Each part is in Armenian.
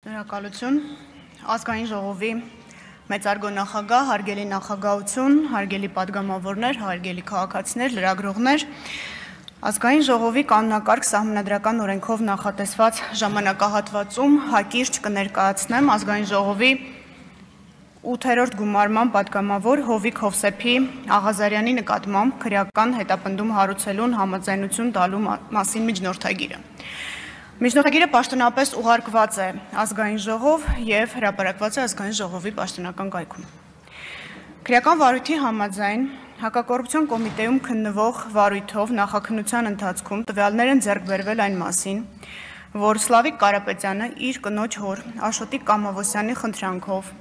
Շնորհակալություն ազգային ժողովի մեծարգո նախագահ, հարգելի նախագահություն, հարգելի падգամավորներ, հարգելի քաղաքացիներ, լրագրողներ, ազգային ժողովի կանոնակարգ սահմանադրական օրենքով նախատեսված ժամանակահատվածում հակիրճ կներկայացնեմ ազգային ժողովի 8-րդ գումարման падգամավոր Հովիկ Հովսեփի Աղազարյանի նկատմամբ քրեական հետապնդում հարուցելուն համաձայնություն տալու մասին միջնորդագիրը։ Միջնորդագիրը պաշտոնապես ուղարկված է ազգային ժողով եւ հրապարակված է ազգային ժողովի պաշտոնական կայքում։ Քրեական վարույթի համաձայն հակակոռուպցիոն կոմիտեում քննվող վարույթով նախաքննության ընթացքում տվյալներ են ձեռք բերվել այն մասին, որ Սլավիկ Կարապետյանը իր կնոջ հոր Աշոտիկ Կամավոսյանի խնդրանքով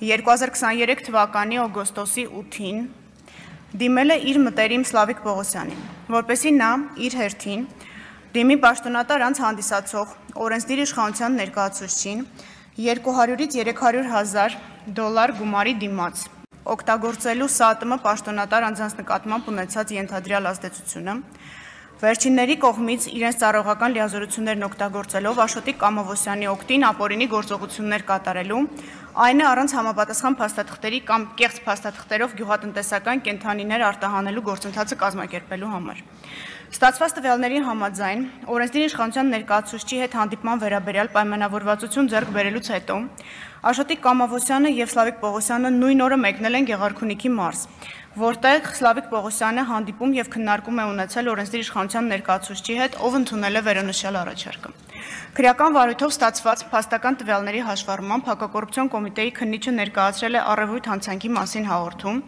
2023 թվականի օգոստոսի 8-ին դիմել է իր մտերիմ Սլավիկ Պողոսյանին, որպեսզի նա իր հերթին դիմի պաշտոնատար անձ հանդիսացող օրենսդիր իշխանության ներկայացուցչին 200-ից 300,000 դոլար գումարի դիմաց, օգտագործելու ՍԱՏՄ պաշտոնատար անձանց նկատմամբ ունեցած ենթադրյալ ազդեցությունը, վերջինների կողմից իրենց ծառայողական լիազորություններն օգտագործելով Աշոտիկ Կամավոսյանի օգտին ապօրինի գործողություններ կատարելու, այն է առանց համապատասխան փաստաթղթերի կամ կեղծ փաստաթղթերով գյուղատնտեսական կենդանիներ արտահանելու գործընթացը կազմակերպելու համար։ Ստացված տվյալների համաձայն օրենսդիր իշխանության ներկայացուցչի հետ հանդիպման վերաբերյալ պայմանավորվածություն ձեռք բերելուց հետո Աշոտիկ Կամավոսյանը եւ Սլավիկ Պողոսյանը նույն օրը մեկնել են Գեղարքունիքի մարզ, որտեղ Սլավիկ Պողոսյանը հանդիպում եւ քննարկում է ունեցել օրենսդիր իշխանության ներկայացուցչի հետ, ով ընդունել է վերոնշյալ առաջարկը։ Քրեական վարույթով ստացված փաստական տվյալների հաշվառմամբ հակակոռուպցիոն կոմիտեի քննիչը ներկայացրել է առևույթ հանցանքի մասին հաղորդում,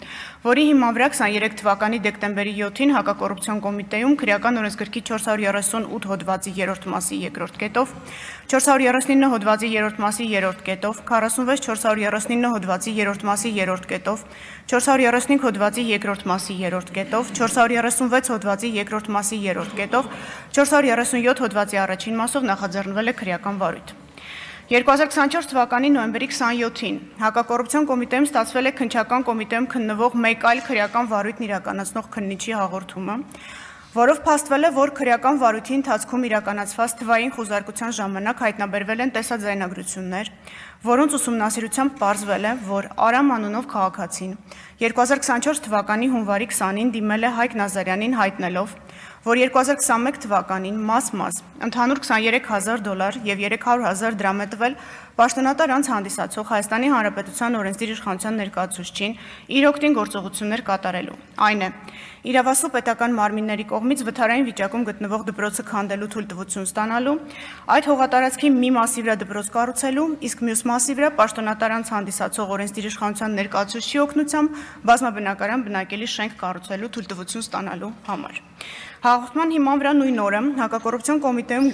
որի հիման վրա 23 թվականի դեկտեմբերի 7-ին հակակոռուպցիոն կոմիտեում քրեական օրենսգրքի 438 հոդվածի 3-րդ մասի 2-րդ կետով, 439 հոդվածի 3-րդ մասի 3-րդ կետով, 46 439 հոդվածի 3-րդ մասի 3-րդ կետով, 435 հոդվածի 2-րդ մասի 3-րդ կետով, 436 հոդվածի 2-րդ մասի 3-րդ կետով, 437 հոդվածի առաջին մասով նախաձեռնվել է քրեական վարույթ։ 2024 թվականի նոյեմբերի 27-ին հակակոռուպցիոն կոմիտեում ստացվել է քննչական կոմիտեում քննվող մեկ այլ քրեական վարույթն իրականացնող քննիչի հաղորդումը, որով փաստվել է, որ քրեական վարույթի ընթացքում իրականացված թվային խուզարկության ժամանակ հայտնաբերվել են տեսաձայնագրություններ, որոնց ուսումնասիրությամբ պարզվել է, որ Արամ անունով քաղաքացին 2024 թվականի հունվարի 20-ին դիմել է Հայկ Նազարյանին հայտնելով, որ 2021 թվականին մաս ընդհանուր 23,000 դոլար եւ 300,000 դրամ է տվել պաշտոնատար անձ հանդիսացող Հայաստանի Հանրապետության օրենսդիր իշխանության ներկայացուցչին իր օգտին գործողություններ կատարելու։ Այն է, իրավասու պետական մարմինների կողմից վթարային վիճակում գտնվող դպրոցը քանդելու թույլտվություն ստանալու, այդ հողատարածքի մի մասի վրա դպրոց կառուցելու, իսկ մյուս մասի վրա պաշտոնատար անձ հանդիսացող օրենսդիր իշխանության ներկայացուցչի օգնությամբ բազմաբնակարան բնակելի շենք կառուցելու թույլտվություն ստանալու համար։ Հաղորդման հիման վրա նույն օրը հակակոռուպցիոն կոմիտեում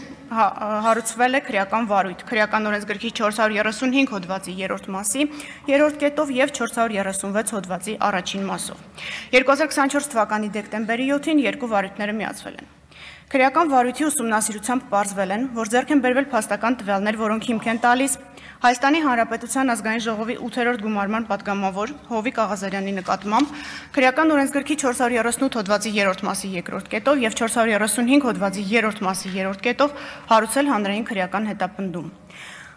հարուցվել է քրեական վարույթ, քրեական օրենսգրքի 435 հոդվածի 3-րդ մասի 3-րդ կետով եւ 436 հոդվածի առաջին մասով։ 2024 թվականի դեկտեմբերի 7-ին երկու վարույթները միացվել են։ Քրեական վարույթի ուսումնասիրությամբ պարզվել են, որ ձեռք են բերվել փաստական տվյալներ, որոնք հիմք են տալիս Հայաստանի Հանրապետության ազգային ժողովի 8-րդ գումարման падգամավոր Հովիկ Աղազարյանի նկատմամբ քրեական օրենսգրքի 438 հոդվածի 3-րդ մասի 2-րդ կետով եւ 435 հոդվածի 3-րդ մասի 3-րդ կետով հարուցել հանրային քրեական հետապնդում։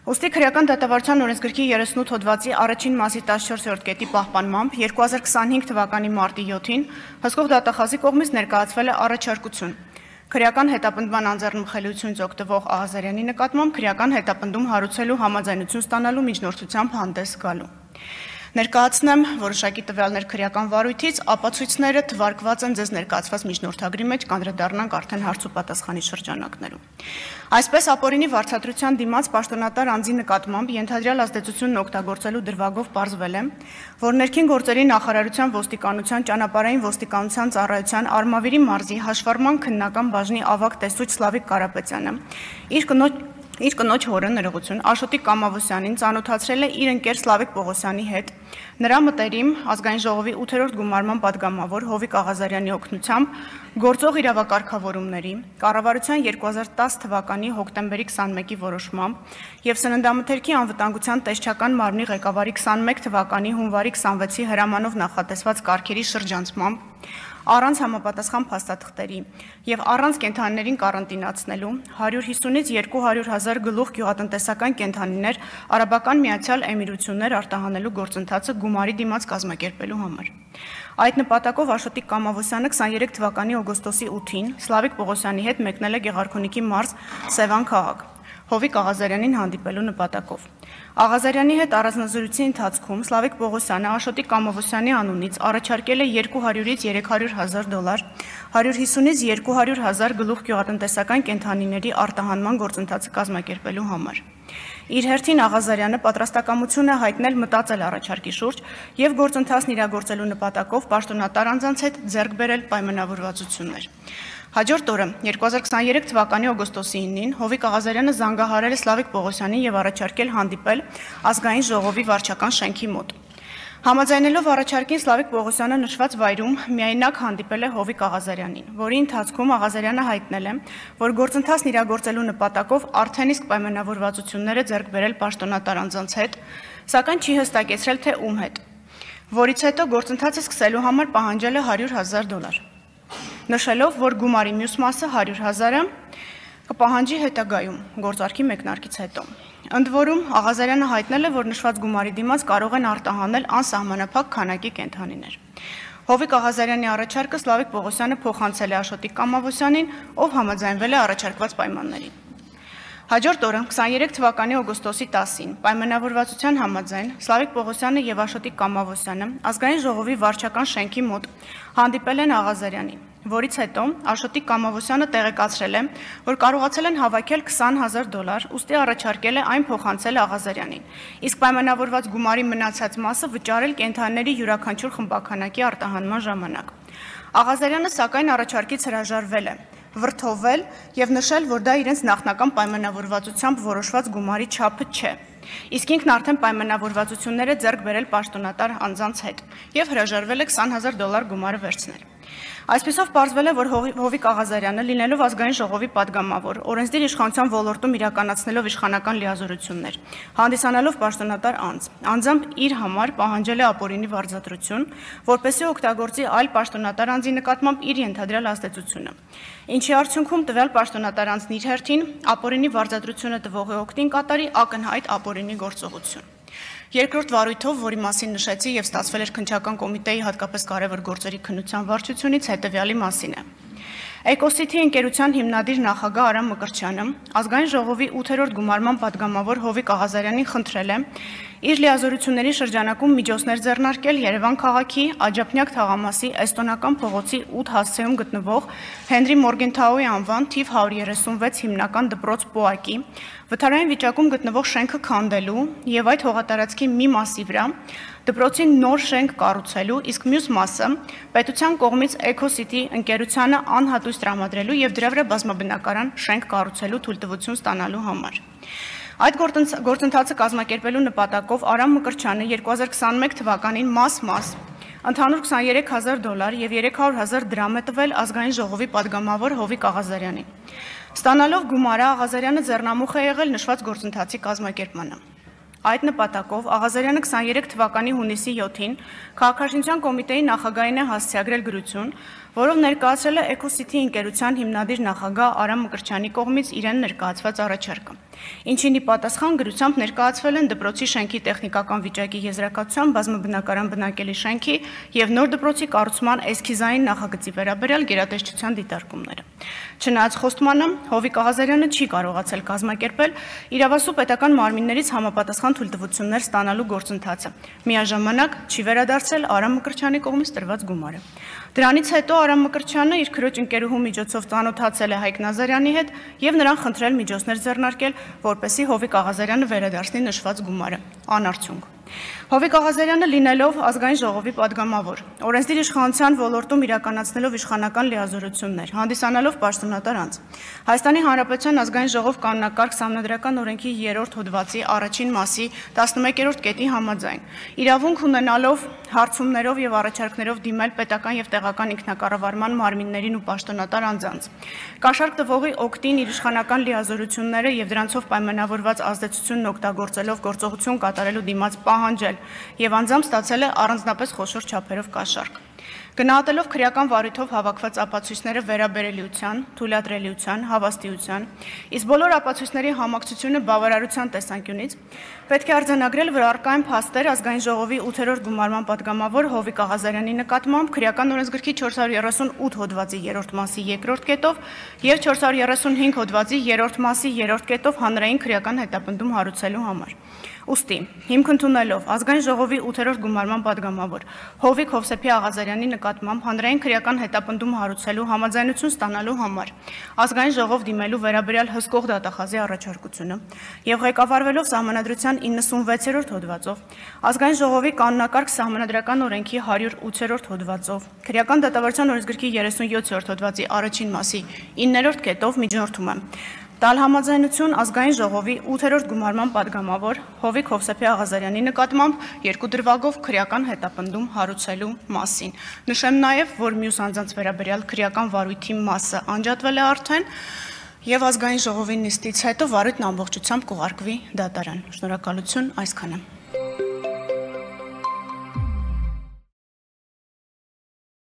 Ոստի քրեական դատավարության օրենսգրքի 38 հոդվածի առաջին մասի 14-րդ կետի պահպանմամբ 2025 թվականի մարտի 7-ին հսկող դատախազի կողմից ներկայացվել է առաջարկություն քրեական հետապնդման անձեռնմխելիությունից օգտվող Աղազարյանի նկատմամբ քրեական հետապնդում հարուցելու համաձայնություն ստանալու միջնորդությամբ հանդես գալու։ Ներկայացնեմ որոշակի տվյալներ քրեական վարույթից, ապացույցները թվարկված են ձեզ ներկայացված միջնորդագրի մեջ, կանդրադառնանք արդեն հարց ու պատասխանի շրջանակներում։ Այսպես ապօրինի վարձատրության դիմաց պաշտոնատար անձի նկատմամբ ենթադրյալ ազդեցությունն օգտագործելու դրվագով պարզվել է, որ ներքին գործերի նախարարության ոստիկանության ճանապարհային ոստիկանության ծառայության Արմավիրի մարզի հաշվառման քննական բաժնի ավագ տեսուչ Սլավիկ Կարապետյանը իր կնոջ հորը ներողություն Աշոտիկ Կամավոսյանին ծանոթացրել է իր ընկեր Սլավիկ Պողոսյանի հետ, նրա մտերիմ ազգային ժողովի 8-րդ գումարման падգամավոր Հովիկ Աղազարյանի օգնությամբ գործող իրավակարգավորումների, կառավարության 2010 թվականի հոկտեմբերի 21-ի որոշմամբ եւ սննդամթերքի անվտանգության տեսչական մարմնի ղեկավարի 21 թվականի հունվարի 26-ի հրամանով նախատեսված կարգերի շրջանցմամբ առանց համապատասխան փաստաթղթերի եւ առանց կենդանիներին կարանտինացնելու 150-ից 200,000 գլուխ գյուղատնտեսական կենդանիներ Արաբական Միացյալ Էմիրություններ արտահանելու գործընթացը գումարի դիմաց կազմակերպելու համար։ Այդ նպատակով Աշոտիկ Կամավոսյանը 23 թվականի օգոստոսի 8-ին Սլավիկ Պողոսյանի հետ մեկնել է Գեղարքունիքի մարզ Սևան քաղաք, Հովիկ Աղազարյանին հանդիպելու նպատակով։ Աղազարյանի հետ առանձնազրույցի ընթացքում Սլավիկ Պողոսյանը Աշոտիկ Կամավոսյանի անունից առաջարկել է 200-ից 300,000 դոլար 150-ից 200,000 գլուխ գյուղատնտեսական կենդանիների արտահանման գործընթացը կազմակերպելու համար։ Իր հերթին Աղազարյանը պատրաստակամություն է հայտնել մտածել առաջարկի շուրջ եւ գործընթացն իրագործելու նպատակով պաշտոնատար անձանց հետ ձեռք բերել պայմանավորվածություններ։ Հաջորդ օրը 2023 թվականի օգոստոսի 9-ին Հովիկ Աղազարյանը զանգահարել է Սլավիկ Պողոսյանին եւ առաջարկել հանդիպել ազգային ժողովի վարչական շենքի մոտ։ Համաձայնելով առաջարկին Սլավիկ Պողոսյանը նշված վայրում միայնակ հանդիպել է Հովիկ Աղազարյանին, որի ընթացքում Աղազարյանը հայտնել է, որ գործընթացն իրագործելու նպատակով արդեն իսկ պայմանավորվածություններ է ձեռք բերել պաշտոնատար անձանց հետ, սակայն չի հստակեցրել թե ում հետ, որից հետո գործընթացը սկսելու համար պահանջել է 100,000 դոլար, նշելով, որ գումարի մյուս մասը 100,000-ը կպահանջի հետագայում գործարքի մեկնարկից հետո։ Ընդ որում Աղազարյանը հայտնել է, որ նշված գումարի դիմաց կարող են արտահանել անսահմանափակ քանակի կենդանիներ։ Հովիկ Աղազարյանի առաջարկը Սլավիկ Պողոսյանը փոխանցել է Աշոտիկ Կամավոսյանին, ով համաձայնվել է առաջարկված պայմաններին։ Հաջորդ օրը 23 թվականի օգոստոսի 10-ին պայմանավորվածության համաձայն Սլավիկ Պողոսյանը եւ Աշոտիկ Կամավոսյանը ազգային ժողովի վարչական շենքի մոտ հանդիպել են Աղազարյանին, որից հետո Աշոտիկ Կամավոսյանը տեղեկացրել է, որ կարողացել են հավաքել 20,000 դոլար, ուստի առաջարկել է այն փոխանցել Աղազարյանին, իսկ պայմանավորված գումարի մնացած մասը վճարել կենդանիների յուրաքանչյուր խմբականակի արտահանման ժամանակ։ Աղազարյանը սակայն առաջարկից հրաժարվել է, վրդովել եւ նշել, որ դա իրենց նախնական պայմանավորվածությամբ որոշված գումարի չափը չէ։ Իսկ ինքն արդեն պայմանավորվածություններ է ձեռք բերել պաշտոնատար անձանց հետ եւ հրաժարվել է 20,000 դոլար գումարը վերցնել։ Այսպիսով պարզվել է, որ Հովիկ Աղազարյանը, լինելով ազգային ժողովի падգամավոր, օրենսդիր իշխանության ոլորտում իրականացնելով իշխանական լիազորություններ, հանդիսանալով պաշտոնատար անձ, անձամբ իր համար պահանջել է ապօրինի վարձատրություն, որպեսզի օգտագործի այլ պաշտոնատար անձի նկատմամբ իր ենթադրյալ ազդեցությունը, ինչի արդյունքում տվյալ պաշտոնատար անձն իր հերթին ապօրինի վարձատրությունը տվողի օգտին կատարի ակնհայտ ապօրինի գործողություն։ Երկրորդ վարույթով, որի մասին նշեցի եւ ստացվել էր քննչական կոմիտեի հատկապես կարևոր գործերի քննության վարչությունից, հետեւյալի մասին է։ Էկոսիթի ընկերության հիմնադիր նախագահ Արամ Մկրտչյանը ազգային ժողովի 8-րդ գումարման падգամավոր Հովիկ Աղազարյանին խնդրել է իր լիազորությունների շրջանակում միջոցներ ձեռնարկել Երևան քաղաքի Աջափնյակ թաղամասի Էստոնական փողոցի 8 հասցեում գտնվող Հենրի Մորգենթաուի անվան թիվ 136 հիմնական դպրոց ՊՕԱԿ-ի վթարային վիճակում գտնվող շենքը քանդելու եւ այդ հողատարածքի մի մասի վրա դպրոցին նոր շենք կառուցելու, իսկ մյուս մասը պետության կողմից Էկոսիթի ընկերությանը անհատույց տրամադրելու եւ դրա վրա բազմաբնակարան շենք կառուցելու թույլտվություն ստանալու համար։ Այդ գործընթացը կազմակերպելու նպատակով Արամ Մկրտչյանը 2021 թվականին մաս-մաս ընդհանուր 23,000 դոլար եւ 300,000 դրամ է տվել ազգային ժողովի падգամավոր Հովիկ Աղազարյանին։ Ստանալով գումարը Աղազարյանը ձեռնամուխ է եղել նշված գործընթացի կազմակերպմանը։ Այդ նպատակով Աղազարյանը 23 թվականի հունիսի 7-ին Քաղաքաշինության կոմիտեի նախագահին է հասցեագրել գրություն, որով ներկայացրել է Էկոսիթի ընկերության հիմնադիր նախագահ Արամ Մկրտչյանի կողմից իրեն ներկայացված առաջարկը, ինչին ի պատասխան գրությամբ ներկայացվել են դպրոցի շենքի տեխնիկական վիճակի եզրակացության բազմաբնակարան բնակելի շենքի եւ նոր դպրոցի կառուցման էսքիզային նախագծի վերաբերյալ գերատեսչության դիտարկումները։ Չնայած խոստմանը, Հովիկ Աղազարյանը չի կարողացել կազմակերպել իրավասու պետական մարմիններից համապատասխան թույլտվություններ ստանալու գործընթացը, միաժամանակ չի վերադարձել Արամ Մկրտչյանի կողմից տրված գումարը։ Դրանից հետո Արամ Մկրտչյանը իր քրոջ ընկերուհու միջոցով ծանոթացել է Հայկ Նազարյանի հետ եւ նրան խնդրել միջոցներ ձեռնարկել, որպեսզի Հովիկ Աղազարյանը վերադարձնի նշված գումարը, անարդյունք։ Հովիկ Աղազարյանը լինելով ազգային ժողովի падգամավոր, օրենսդիր իշխանության ոլորտում իրականացնելով իշխանական լիազորություններ, հանդիսանալով պաշտոնատար անձ, Հայաստանի Հանրապետության ազգային ժողով կանոնակարգ սահմանադրական օրենքի 3-րդ հոդվածի առաջին մասի 11-րդ կետի համաձայն, իրավունք ունենալով հարցումներով եւ առաջարկներով դիմել պետական եւ տեղական ինքնակառավարման մարմիններին ու պաշտոնատար անձանց, կաշառք տվողի օգտին իր իշխանական լիազորությունները եւ դրանցով պայմանավորված ազդեցությունն օգտագործելով գործողություն կատարելու դիմաց պահանջել եւ անձամբ ստացել է առանձնապես խոշոր չափերով կաշառք։ Գնահատելով քրեական վարույթով հավաքված ապացույցները վերաբերելիության, թույլատրելիության, հավաստիության, իսկ բոլոր ապացույցների համակցությունը բավարարության տեսանկյունից, պետք է արձանագրել, որ առկա են փաստեր ազգային ժողովի 8-րդ գումարման պատգամավոր Հովիկ Աղազարյանի նկատմամբ քրեական օրենսգրքի 438 հոդվածի 3-րդ մասի 2-րդ կետով և 435 հոդվածի 3-րդ մասի 3-րդ կետով հանրային քրեական հետապնդում հարուցելու համար։ Ուստի, հիմք ընդունելով ազգային ժողովի 8-րդ գումարման պատգամավոր Հովիկ Հովսեփի Աղազարյանի նկատմամբ հանրային քրեական հետապնդում հարուցելու համաձայնություն ստանալու համար ազգային ժողով դիմելու վերաբերյալ հսկող դատախազի առաջարկությունը եւ ղեկավարվելով Սահմանադրության 96-րդ հոդվածով ազգային ժողովի կանոնակարգ Սահմանադրական օրենքի 108-րդ հոդվածով քրեական դատավարության օրենսգրքի 37-րդ հոդվածի առաջին մասի 9-րդ կետով միջնորդում եմ տալ համաձայնություն ազգային ժողովի 8-րդ գումարման պատգամավոր Հովիկ Հովսեփի Աղազարյանի նկատմամբ երկու դրվագով քրեական հետապնդում հարուցելու մասին։ Նշեմ նաև, որ մյուս անձանց վերաբերյալ քրեական վարույթի մասը անջատվել է արդեն եւ ազգային ժողովի նիստից հետո վարույթն ամբողջությամբ կուղարկվի դատարան։ Շնորհակալություն, այսքանը։